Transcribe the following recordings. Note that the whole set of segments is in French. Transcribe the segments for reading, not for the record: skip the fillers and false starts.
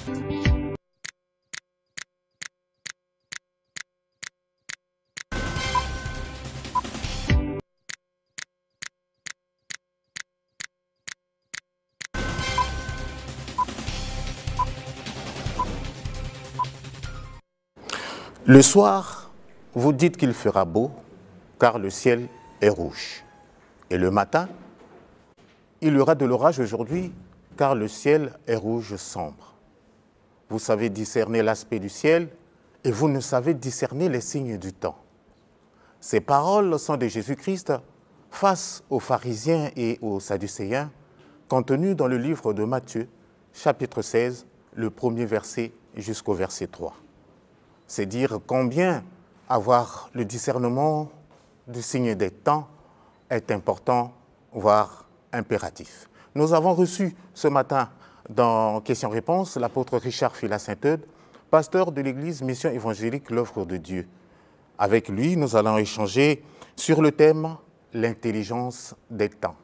Le soir, vous dites qu'il fera beau, car le ciel est rouge. Et le matin, il y aura de l'orage aujourd'hui, car le ciel est rouge sombre. Vous savez discerner l'aspect du ciel, et vous ne savez discerner les signes du temps. Ces paroles sont de Jésus-Christ face aux pharisiens et aux sadducéens, contenues dans le livre de Matthieu, chapitre 16, le premier verset jusqu'au verset 3. C'est dire combien avoir le discernement du signe des temps est important, voire impératif. Nous avons reçu ce matin dans Questions-Réponses l'apôtre Richard Fila-Saint-Eudes, pasteur de l'église Mission évangélique L'œuvre de Dieu. Avec lui, nous allons échanger sur le thème « L'intelligence des temps ».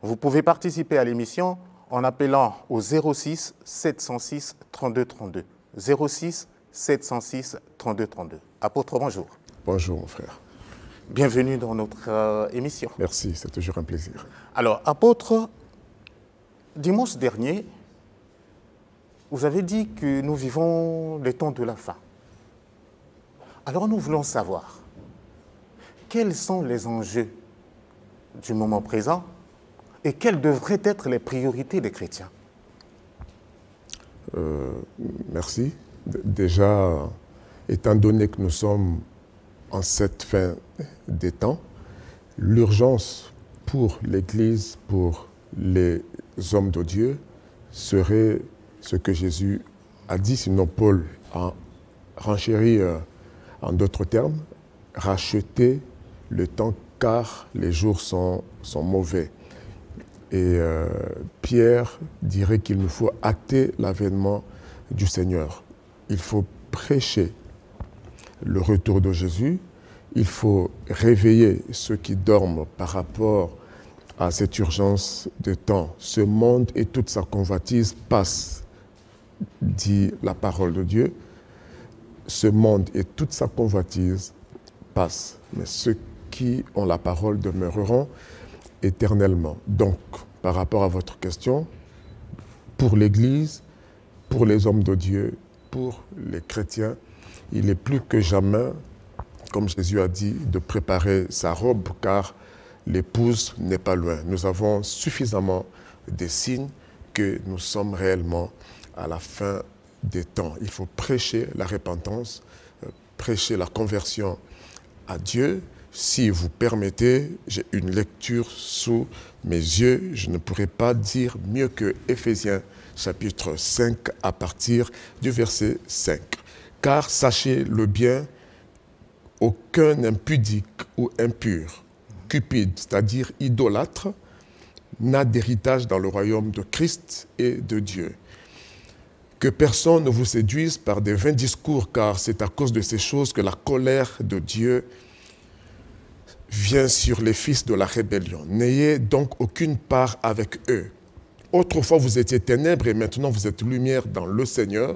Vous pouvez participer à l'émission en appelant au 06 706 32 32. 06 706 32 32. Apôtre, bonjour. Bonjour, mon frère. Bienvenue dans notre émission. Merci, c'est toujours un plaisir. Alors, apôtre, dimanche dernier, vous avez dit que nous vivons les temps de la fin. Alors, nous voulons savoir quels sont les enjeux du moment présent et quelles devraient être les priorités des chrétiens. Merci. Déjà, étant donné que nous sommes en cette fin des temps, l'urgence pour l'Église, pour les hommes de Dieu, serait ce que Jésus a dit, sinon Paul a renchéri en d'autres termes, racheter le temps car les jours sont mauvais. Et Pierre dirait qu'il nous faut hâter l'avènement du Seigneur. Il faut prêcher le retour de Jésus, il faut réveiller ceux qui dorment par rapport à cette urgence de temps. Ce monde et toute sa convoitise passent, dit la parole de Dieu. Ce monde et toute sa convoitise passent, mais ceux qui ont la parole demeureront éternellement. Donc, par rapport à votre question, pour l'Église, pour les hommes de Dieu, pour les chrétiens, il est plus que jamais, comme Jésus a dit, de préparer sa robe, car l'épouse n'est pas loin. Nous avons suffisamment de signes que nous sommes réellement à la fin des temps. Il faut prêcher la repentance, prêcher la conversion à Dieu. Si vous permettez, j'ai une lecture sous mes yeux. Je ne pourrais pas dire mieux que Éphésiens chapitre 5 à partir du verset 5. Car sachez-le bien, aucun impudique ou impur, cupide, c'est-à-dire idolâtre, n'a d'héritage dans le royaume de Christ et de Dieu. Que personne ne vous séduise par des vains discours, car c'est à cause de ces choses que la colère de Dieu vient sur les fils de la rébellion. N'ayez donc aucune part avec eux. Autrefois, vous étiez ténèbres et maintenant vous êtes lumière dans le Seigneur.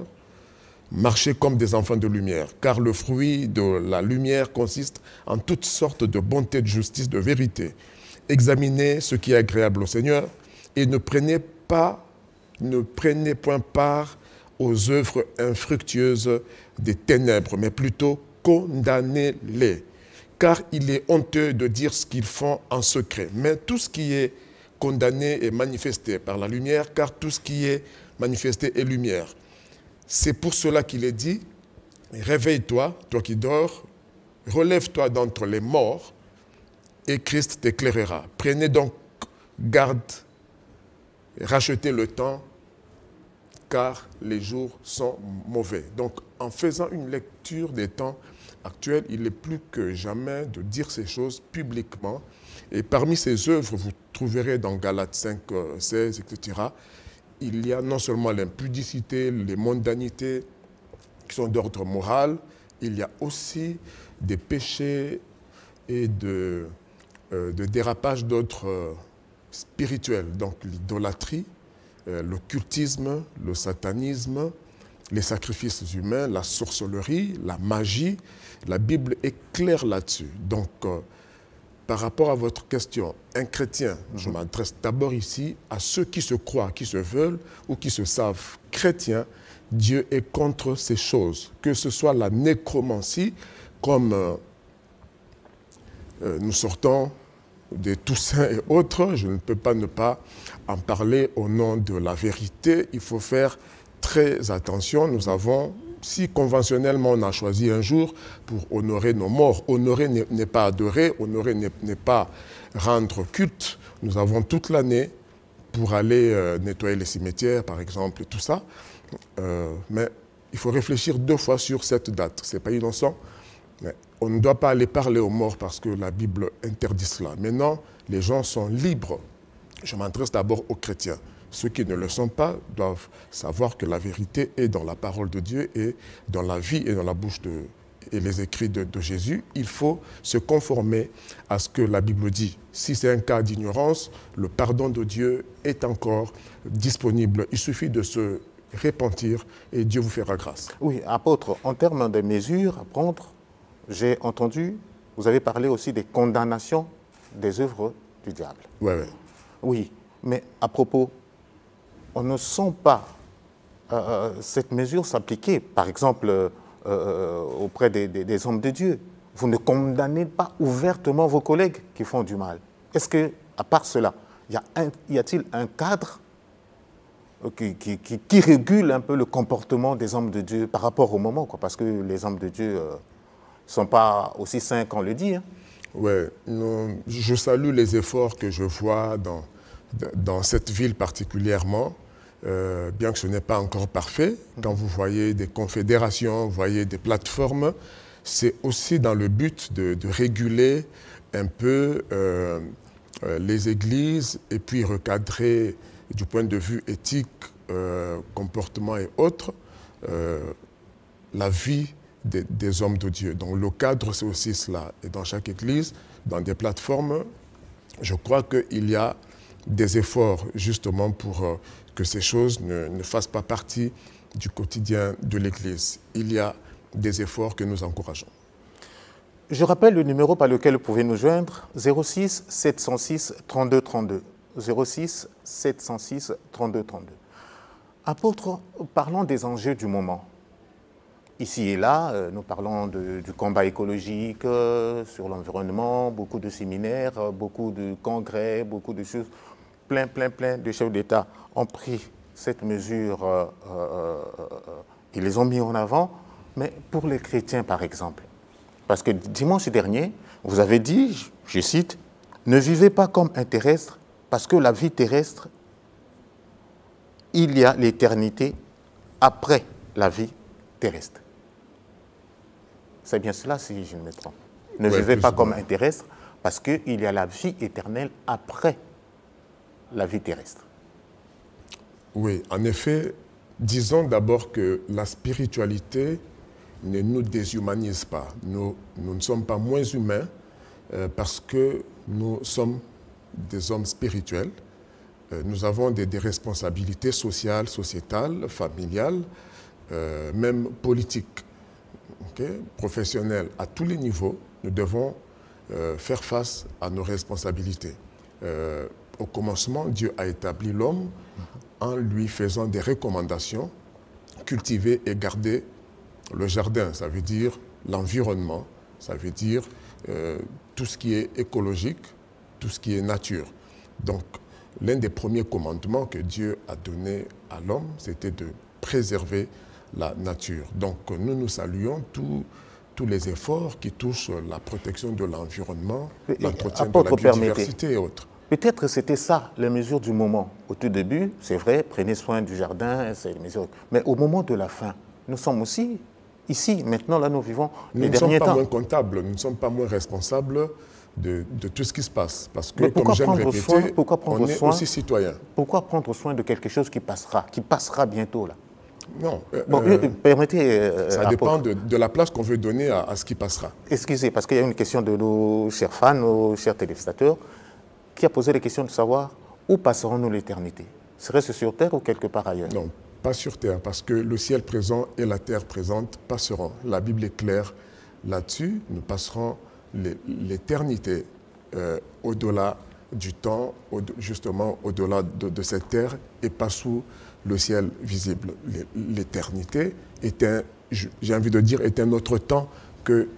Marchez comme des enfants de lumière, car le fruit de la lumière consiste en toutes sortes de bonté, de justice, de vérité. Examinez ce qui est agréable au Seigneur et ne prenez point part aux œuvres infructueuses des ténèbres, mais plutôt condamnez-les. Car il est honteux de dire ce qu'ils font en secret. Mais tout ce qui est condamné est manifesté par la lumière, car tout ce qui est manifesté est lumière. C'est pour cela qu'il est dit, réveille-toi, toi qui dors, relève-toi d'entre les morts, et Christ t'éclairera. Prenez donc garde, rachetez le temps, car les jours sont mauvais. Donc, en faisant une lecture des temps actuels, il est plus que jamais de dire ces choses publiquement. Et parmi ces œuvres, vous trouverez dans Galates 5, 16, etc., il y a non seulement l'impudicité, les mondanités qui sont d'ordre moral, il y a aussi des péchés et de dérapage d'ordre spirituel. Donc l'idolâtrie, l'occultisme, le satanisme, les sacrifices humains, la sorcellerie, la magie. La Bible est claire là-dessus. Donc, par rapport à votre question, un chrétien, je m'adresse d'abord ici à ceux qui se croient, qui se veulent ou qui se savent chrétiens. Dieu est contre ces choses, que ce soit la nécromancie, comme nous sortons des Toussaint et autres, je ne peux pas ne pas en parler au nom de la vérité. Il faut faire très attention. Nous avons, si conventionnellement on a choisi un jour pour honorer nos morts, honorer n'est pas adorer, honorer n'est pas rendre culte. Nous avons toute l'année pour aller nettoyer les cimetières, par exemple, et tout ça. Mais il faut réfléchir 2 fois sur cette date. Ce n'est pas innocent. Mais on ne doit pas aller parler aux morts parce que la Bible interdit cela. Maintenant, les gens sont libres. Je m'adresse d'abord aux chrétiens. Ceux qui ne le sont pas doivent savoir que la vérité est dans la parole de Dieu et dans la vie et dans la bouche et les écrits de Jésus. Il faut se conformer à ce que la Bible dit. Si c'est un cas d'ignorance, le pardon de Dieu est encore disponible. Il suffit de se repentir et Dieu vous fera grâce. Oui, apôtre, en termes de mesures à prendre, j'ai entendu, vous avez parlé aussi des condamnations des œuvres du diable. Oui. Oui, mais à propos, on ne sent pas cette mesure s'appliquer, par exemple, auprès des hommes de Dieu. Vous ne condamnez pas ouvertement vos collègues qui font du mal. Est-ce que, à part cela, y a-t-il un cadre qui régule un peu le comportement des hommes de Dieu par rapport au moment, quoi, parce que les hommes de Dieu ne sont pas aussi saints qu'on le dit. Hein. Oui, je salue les efforts que je vois dans cette ville particulièrement, bien que ce n'est pas encore parfait. Quand vous voyez des confédérations, vous voyez des plateformes, c'est aussi dans le but de réguler un peu les églises et puis recadrer du point de vue éthique, comportement et autres, la vie des hommes de Dieu. Donc le cadre, c'est aussi cela. Et dans chaque église, dans des plateformes, je crois qu'il y a des efforts justement pour que ces choses ne fassent pas partie du quotidien de l'église. Il y a des efforts que nous encourageons. Je rappelle le numéro par lequel vous pouvez nous joindre, 06 706 32 32. 06 706 32 32. Apôtre, parlons des enjeux du moment. Ici et là, nous parlons du combat écologique, sur l'environnement, beaucoup de séminaires, beaucoup de congrès, beaucoup de choses. Plein de chefs d'État ont pris cette mesure et les ont mis en avant. Mais pour les chrétiens, par exemple, parce que dimanche dernier, vous avez dit, je cite, « Ne vivez pas comme un terrestre, parce que la vie terrestre, il y a l'éternité après la vie terrestre. » C'est bien cela, si je ne me trompe. Ne vivez pas comme un terrestre, parce qu'il y a la vie éternelle après la vie terrestre. Oui, en effet, disons d'abord que la spiritualité ne nous déshumanise pas. Nous ne sommes pas moins humains parce que nous sommes des hommes spirituels. Nous avons des responsabilités sociales, sociétales, familiales, même politiques, professionnelles. À tous les niveaux, nous devons faire face à nos responsabilités. Au commencement, Dieu a établi l'homme en lui faisant des recommandations, cultiver et garder le jardin, ça veut dire l'environnement, ça veut dire tout ce qui est écologique, tout ce qui est nature. Donc, l'un des premiers commandements que Dieu a donné à l'homme, c'était de préserver la nature. Donc, nous saluons tous les efforts qui touchent la protection de l'environnement, l'entretien de la biodiversité et autres. Peut-être c'était ça, les mesures du moment. Au tout début, c'est vrai, prenez soin du jardin, c'est les mesures. Mais au moment de la fin, nous sommes aussi ici, maintenant, là, nous vivons les derniers temps. Nous ne sommes pas moins comptables, nous ne sommes pas moins responsables de tout ce qui se passe. Parce que, comme j'aime répéter, on est aussi citoyen. Pourquoi prendre soin de quelque chose qui passera bientôt, là? Non. Permettez... ça dépend de la place qu'on veut donner à ce qui passera. Excusez, parce qu'il y a une question de nos chers fans, nos chers téléspectateurs, qui a posé la question de savoir où passerons-nous l'éternité? Serait-ce sur Terre ou quelque part ailleurs? Non. pas sur terre, parce que le ciel présent et la terre présente passeront. La Bible est claire là-dessus. Nous passerons l'éternité au-delà du temps, justement au-delà de cette terre, et pas sous le ciel visible. L'éternité est j'ai envie de dire, est un autre temps que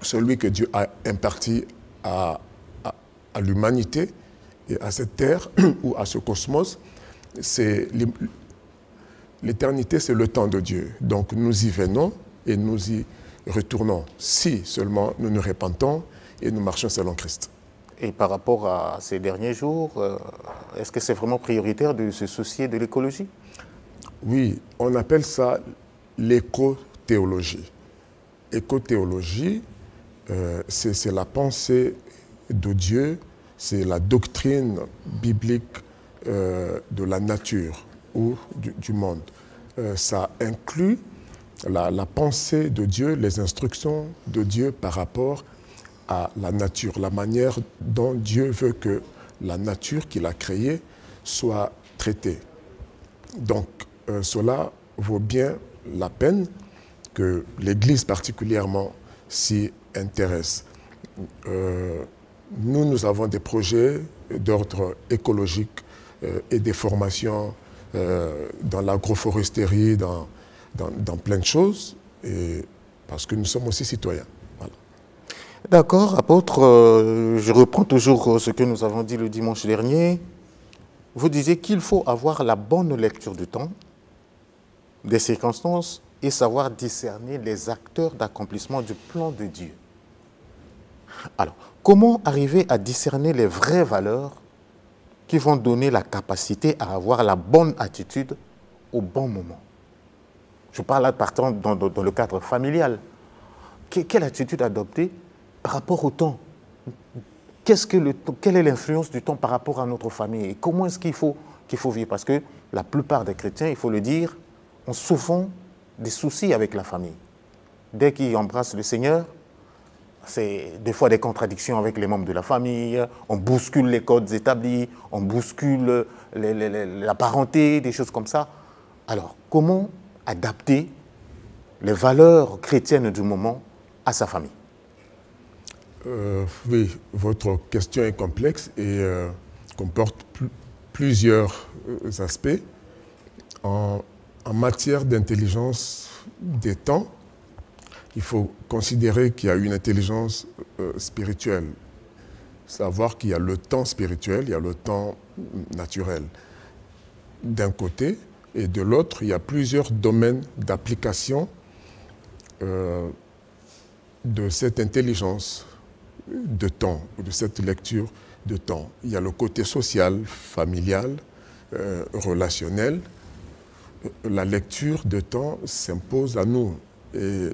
celui que Dieu a imparti à l'humanité et à cette terre ou à ce cosmos. L'éternité, c'est le temps de Dieu. Donc nous y venons et nous y retournons, si seulement nous nous repentons et nous marchons selon Christ. Et par rapport à ces derniers jours, est-ce que c'est vraiment prioritaire de se soucier de l'écologie? Oui, on appelle ça l'écothéologie. Écothéologie, c'est la pensée de Dieu, c'est la doctrine biblique de la nature ou du monde. Ça inclut la pensée de Dieu, les instructions de Dieu par rapport à la nature, la manière dont Dieu veut que la nature qu'il a créée soit traitée. Donc, cela vaut bien la peine que l'Église particulièrement s'y intéresse. Nous avons des projets d'ordre écologique et des formations dans l'agroforesterie, dans plein de choses, parce que nous sommes aussi citoyens. Voilà. D'accord, apôtre, je reprends toujours ce que nous avons dit le dimanche dernier. Vous disiez qu'il faut avoir la bonne lecture du temps, des circonstances, et savoir discerner les acteurs d'accomplissement du plan de Dieu. Alors, comment arriver à discerner les vraies valeurs qui vont donner la capacité à avoir la bonne attitude au bon moment? Je parle là partant dans le cadre familial. Quelle attitude adopter par rapport au temps? Quelle est l'influence du temps par rapport à notre famille? Et comment est-ce qu'il faut vivre? Parce que la plupart des chrétiens, il faut le dire, ont souvent des soucis avec la famille. Dès qu'ils embrassent le Seigneur, c'est des fois des contradictions avec les membres de la famille, on bouscule les codes établis, on bouscule la parenté, des choses comme ça. Alors, comment adapter les valeurs chrétiennes du moment à sa famille? Oui, votre question est complexe et comporte plusieurs aspects. En matière d'intelligence des temps, il faut considérer qu'il y a une intelligence spirituelle. Savoir qu'il y a le temps spirituel, il y a le temps naturel. D'un côté, et de l'autre, il y a plusieurs domaines d'application de cette intelligence de temps, de cette lecture de temps. Il y a le côté social, familial, relationnel. La lecture de temps s'impose à nous. Et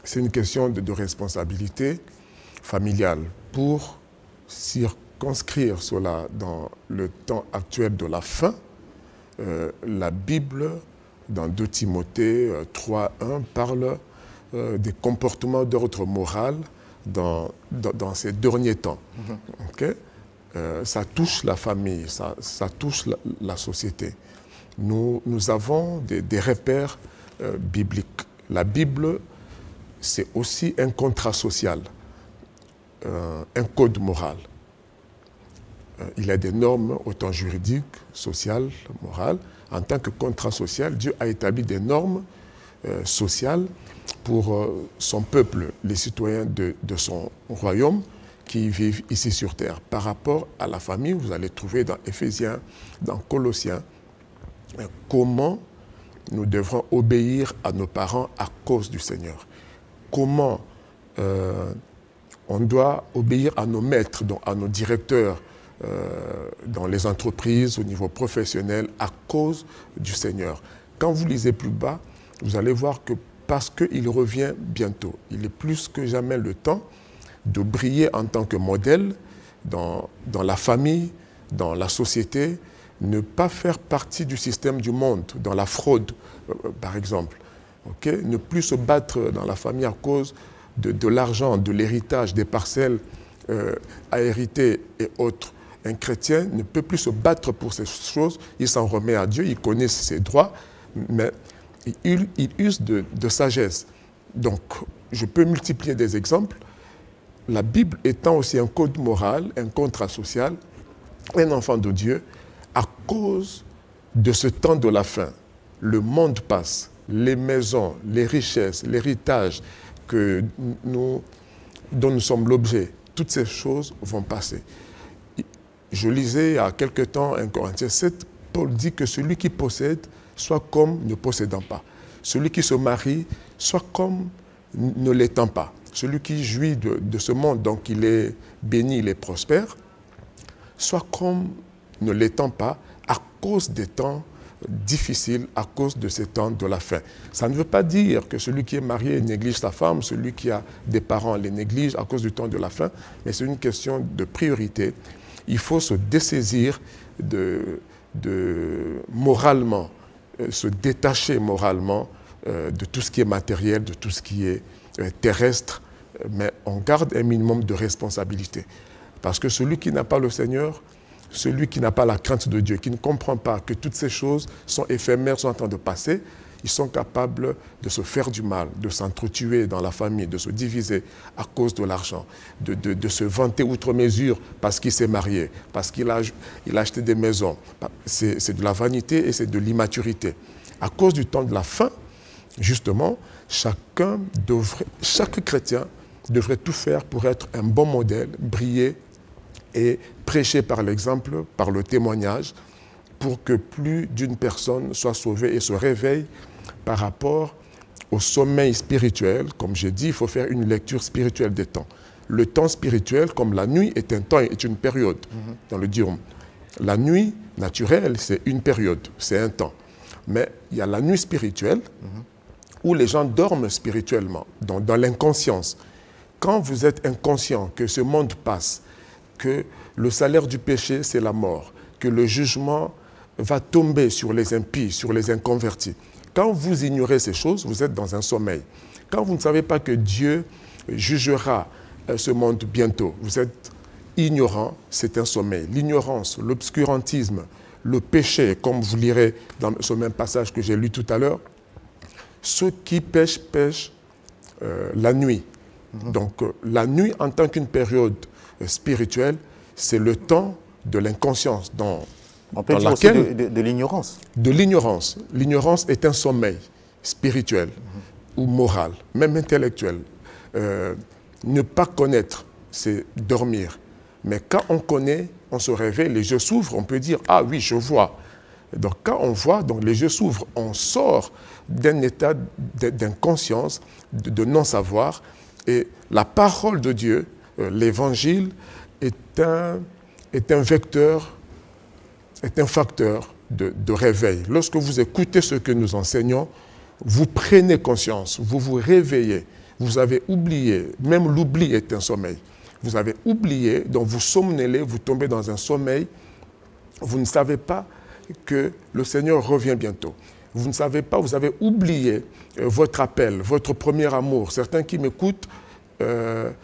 c'est une question de responsabilité familiale. Pour circonscrire cela dans le temps actuel de la fin, la Bible, dans 2 Timothée 3:1, parle des comportements d'ordre moral dans ces derniers temps. Okay? Ça touche la famille, ça touche la société. Nous avons des repères bibliques. La Bible, c'est aussi un contrat social, un code moral. Il y a des normes autant juridiques, sociales, morales. En tant que contrat social, Dieu a établi des normes sociales pour son peuple, les citoyens de son royaume qui vivent ici sur terre. Par rapport à la famille, vous allez trouver dans Éphésiens, dans Colossiens, comment nous devrons obéir à nos parents à cause du Seigneur. Comment on doit obéir à nos maîtres, donc à nos directeurs dans les entreprises, au niveau professionnel, à cause du Seigneur. Quand vous lisez plus bas, vous allez voir que parce qu'il revient bientôt, il est plus que jamais le temps de briller en tant que modèle dans la famille, dans la société, ne pas faire partie du système du monde, dans la fraude, par exemple. Okay? Ne plus se battre dans la famille à cause de l'argent, de l'héritage, des parcelles à hériter et autres. Un chrétien ne peut plus se battre pour ces choses, il s'en remet à Dieu, il connaît ses droits, mais il use de sagesse. Donc, je peux multiplier des exemples. La Bible étant aussi un code moral, un contrat social, un enfant de Dieu, à cause de ce temps de la fin. Le monde passe, les maisons, les richesses, l'héritage dont nous sommes l'objet, toutes ces choses vont passer. Je lisais il y a quelque temps un Corinthiens 7, Paul dit que celui qui possède soit comme ne possédant pas. Celui qui se marie soit comme ne l'étant pas. Celui qui jouit de ce monde, donc il est béni, il est prospère, soit comme ne l'étant pas à cause des temps difficiles, à cause de ces temps de la fin. Ça ne veut pas dire que celui qui est marié néglige sa femme, celui qui a des parents les néglige à cause du temps de la fin, mais c'est une question de priorité. Il faut se dessaisir moralement, se détacher moralement de tout ce qui est matériel, de tout ce qui est terrestre, mais on garde un minimum de responsabilité. Parce que celui qui n'a pas le Seigneur, celui qui n'a pas la crainte de Dieu, qui ne comprend pas que toutes ces choses sont éphémères, sont en train de passer, ils sont capables de se faire du mal, de s'entretuer dans la famille, de se diviser à cause de l'argent, de se vanter outre mesure parce qu'il s'est marié, parce qu'il a acheté des maisons. C'est de la vanité et c'est de l'immaturité. À cause du temps de la fin, justement, chaque chrétien devrait tout faire pour être un bon modèle, briller et prêcher par l'exemple, par le témoignage, pour que plus d'une personne soit sauvée et se réveille par rapport au sommeil spirituel. Comme j'ai dit, il faut faire une lecture spirituelle des temps. Le temps spirituel, comme la nuit, est un temps, est une période dans le Dirum. La nuit naturelle, c'est une période, c'est un temps. Mais il y a la nuit spirituelle où les gens dorment spirituellement, dans l'inconscience. Quand vous êtes inconscient que ce monde passe, que le salaire du péché, c'est la mort, que le jugement va tomber sur les impies, sur les inconvertis. Quand vous ignorez ces choses, vous êtes dans un sommeil. Quand vous ne savez pas que Dieu jugera ce monde bientôt, vous êtes ignorant, c'est un sommeil. L'ignorance, l'obscurantisme, le péché, comme vous lirez dans ce même passage que j'ai lu tout à l'heure, ceux qui pêchent, pêchent la nuit. Donc la nuit, en tant qu'une période spirituelle, c'est le temps de l'inconscience. On peut dire aussi de l'ignorance. De l'ignorance. L'ignorance est un sommeil spirituel ou moral, même intellectuel. Ne pas connaître, c'est dormir. Mais quand on connaît, on se réveille, les yeux s'ouvrent, on peut dire « Ah oui, je vois ». Donc quand on voit, donc les yeux s'ouvrent, on sort d'un état d'inconscience, de non-savoir. Et la parole de Dieu, l'évangile, est un vecteur, est un facteur de réveil. Lorsque vous écoutez ce que nous enseignons, vous prenez conscience, vous vous réveillez. Vous avez oublié, même l'oubli est un sommeil. Vous avez oublié, donc vous somnolez, vous tombez dans un sommeil. Vous ne savez pas que le Seigneur revient bientôt. Vous ne savez pas, vous avez oublié votre appel, votre premier amour. Certains qui m'écoutent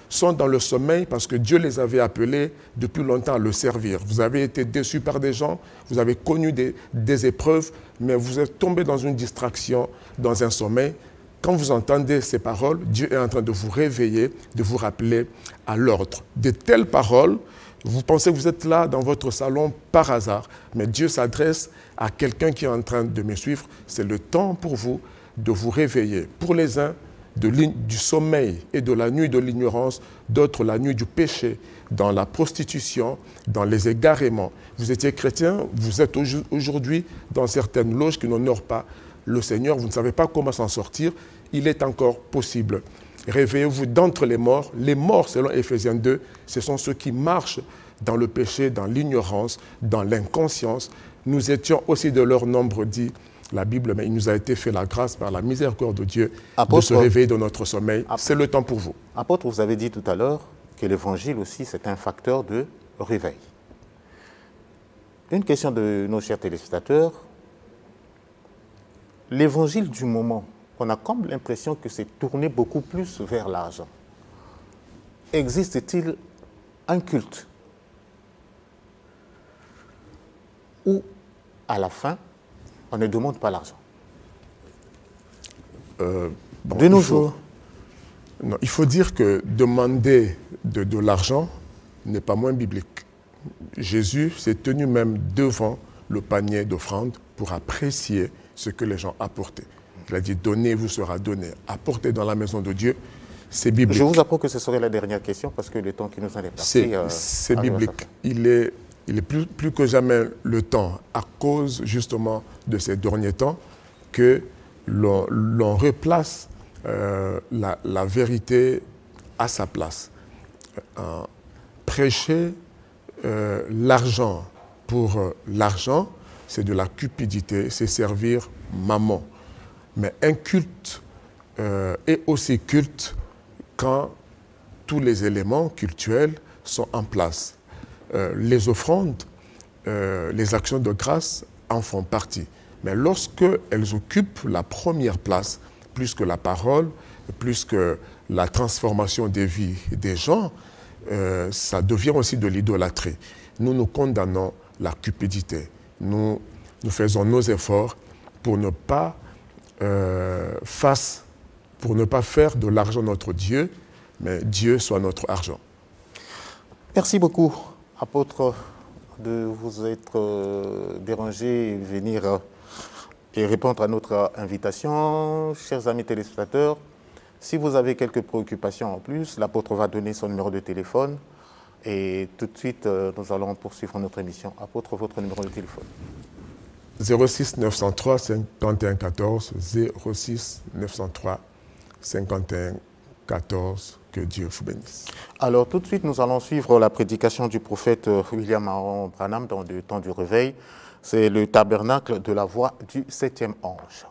sont dans le sommeil parce que Dieu les avait appelés depuis longtemps à le servir. Vous avez été déçus par des gens, vous avez connu des épreuves, mais vous êtes tombé dans une distraction, dans un sommeil. Quand vous entendez ces paroles, Dieu est en train de vous réveiller, de vous rappeler à l'ordre. De telles paroles, vous pensez que vous êtes là dans votre salon par hasard, mais Dieu s'adresse à quelqu'un qui est en train de me suivre. C'est le temps pour vous de vous réveiller. Pour les uns, du sommeil et de la nuit de l'ignorance, d'autres la nuit du péché, dans la prostitution, dans les égarements. Vous étiez chrétien, vous êtes aujourd'hui dans certaines loges qui n'honorent pas le Seigneur, vous ne savez pas comment s'en sortir, il est encore possible. Réveillez-vous d'entre les morts. Les morts, selon Éphésiens 2, ce sont ceux qui marchent dans le péché, dans l'ignorance, dans l'inconscience. Nous étions aussi de leur nombre, dit la Bible, mais il nous a été fait la grâce par la miséricorde de Dieu de se réveiller de notre sommeil. C'est le temps pour vous. Apôtre, vous avez dit tout à l'heure que l'évangile aussi, c'est un facteur de réveil. Une question de nos chers téléspectateurs. L'évangile du moment, on a comme l'impression que c'est tourné beaucoup plus vers l'argent. Existe-t-il un culte où, à la fin, on ne demande pas l'argent? De nos jours. Non, il faut dire que demander de l'argent n'est pas moins biblique. Jésus s'est tenu même devant le panier d'offrande pour apprécier ce que les gens apportaient. Il a dit, donnez, vous sera donné. Apportez dans la maison de Dieu, c'est biblique. Je vous apprends que ce serait la dernière question parce que le temps qui nous en est passé... C'est biblique. Il est plus que jamais le temps, à cause justement de ces derniers temps, que l'on replace la vérité à sa place. Prêcher l'argent pour l'argent, c'est de la cupidité, c'est servir maman. Mais un culte est aussi culte quand tous les éléments cultuels sont en place. Les offrandes, les actions de grâce en font partie. Mais lorsque elles occupent la première place, plus que la parole, plus que la transformation des vies des gens, ça devient aussi de l'idolâtrie. Nous condamnons la cupidité. Nous faisons nos efforts pour ne pas faire de l'argent notre Dieu, mais Dieu soit notre argent. Merci beaucoup, apôtre, de vous être dérangé et venir et répondre à notre invitation. Chers amis téléspectateurs, si vous avez quelques préoccupations en plus, l'apôtre va donner son numéro de téléphone et tout de suite, nous allons poursuivre notre émission. Apôtre, votre numéro de téléphone. 06 903 51 14, 06 903 51 14. Que Dieu vous bénisse. Alors tout de suite, nous allons suivre la prédication du prophète William Aaron Branham dans le temps du réveil. C'est le tabernacle de la voix du 7e ange.